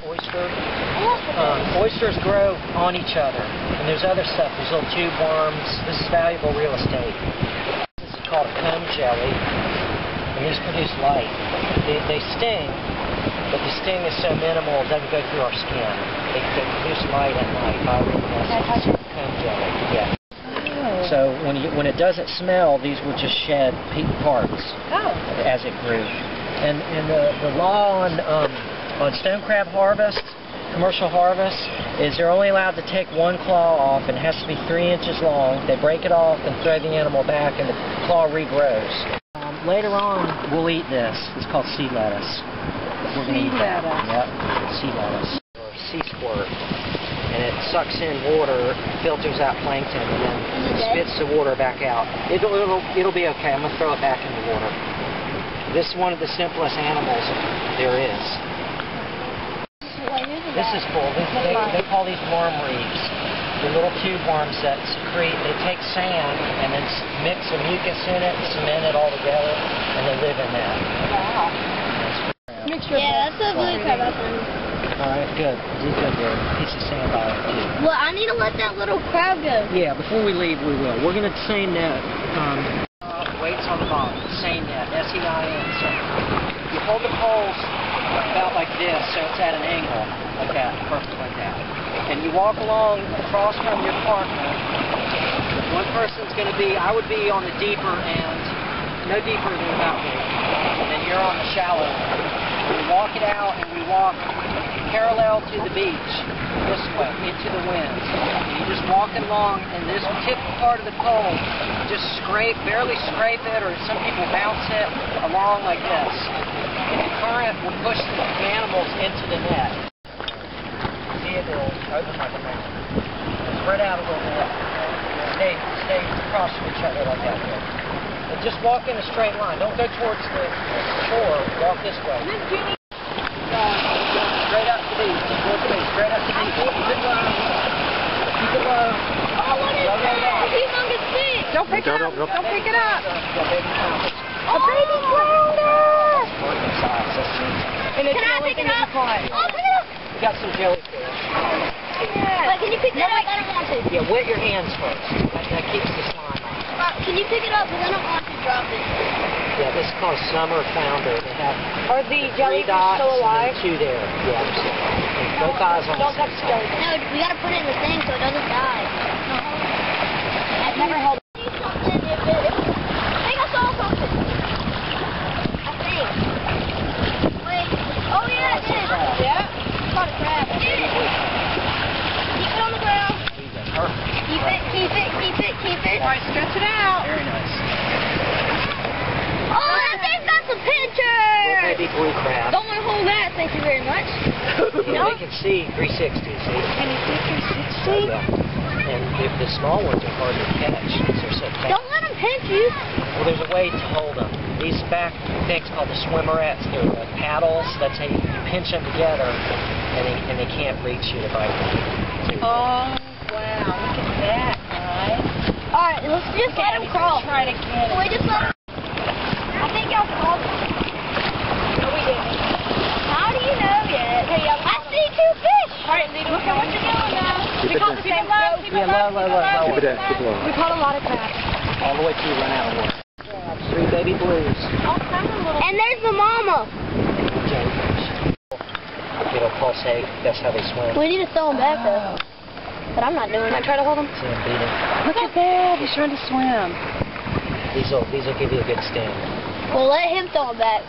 oyster. Oysters grow on each other, and there's other stuff. There's little tube worms. This is valuable real estate. This is called a comb jelly, and these produce light. They sting, but the sting is so minimal it doesn't go through our skin. They produce light at night. Bioluminescence. Comb jelly. Yeah. So when it doesn't smell, these will just shed parts as it grew. And the law on stone crab harvest, commercial harvest, is they're only allowed to take one claw off, and it has to be 3 inches long. They break it off and throw the animal back, and the claw regrows. Later on, we'll eat this. It's called sea lettuce. We're going to eat that. Yep, sea lettuce. Or sea squirt. And it sucks in water, filters out plankton, and then spits the water back out. It'll be okay. I'm going to throw it back in the water. This is one of the simplest animals there is. This is cool. They call these worm reefs. The little tube worms that secrete, they take sand and then mix some mucus in it, cement it all together, and they live in that. Wow. Yeah, that's a blue crab up on. Alright, good. You did good there. Piece of sand by it, too. Well, I need to let that little crab go. Yeah, before we leave, we will. We're going to seine net. Weights on the bottom. Seine net. S-E-I-N. So you hold the poles about like this, so it's at an angle, like that, perfect like that. And you walk along across from your partner. One person's going to be, I would be on the deeper end, no deeper than about here. And then you're on the shallow end. We walk it out, and we walk parallel to the beach, this way, into the wind. And you're just walking along, and this tip part of the pole, just barely scrape it, or some people bounce it along like this. And the current will push the animals into the net. See it will open like a man. Spread out a little bit. Stay across from each other like that. And just walk in a straight line. Don't go towards the shore. Walk this way. Straight up to the beach. Straight up to the beach. Keep it low. Keep it low. Oh, what is that? Humongous fish. Don't pick it up. Don't pick it up. A baby flounder. And it's Can I pick it up? Oh, pick it up. We got some jellyfish. Wait, can you pick that up? I don't want to. Yeah, wet your hands first. That keeps the slime off. Can you pick it up? Because I don't want to drop it. Yeah, this is called summer flounder. They have Are the 3 jellyfish dots still alive? and 2 there. Yeah, and both eyes on Don't the touch the jellyfish. No, we gotta put it in the thing so it doesn't die. I've never held. I think I saw something. I think. Wait. Oh yeah, it did. Yeah? It's called a crab. It did. Keep it on the ground. Perfect. Keep it. All right, stretch it out. Very nice. Oh, that thing's got some pictures. Little baby blue crab. Don't want to hold that. Thank you very much. Yeah, they can see 360, see? Can you see 360? Yeah. And if the small ones are hard to catch because they're so fast. Don't let them pinch you. Well, there's a way to hold them. These back things called the swimmerettes, they're paddles. That's how you pinch them together, and they can't reach you to bite you. Oh, wow. Look at that, guys. All right, let's just let him crawl. Try to get it. Wait, just let him. I think y'all called. No, we didn't. How do you know yet? Hey, I see 2 fish. All right, look at what you're doing now. Keep it Keep it low. Keep it low. Keep it in. Keep it low. We caught a lot of crabs. All the way till you run out of water. 3 baby blues. And there's the mama. Jellyfish. It'll pulsate. That's how they swim. We need to throw him back though. But I'm not doing it. Try to hold him. See them beating. Look at that. He's trying to swim. These will give you a good sting. Well, let him throw him back.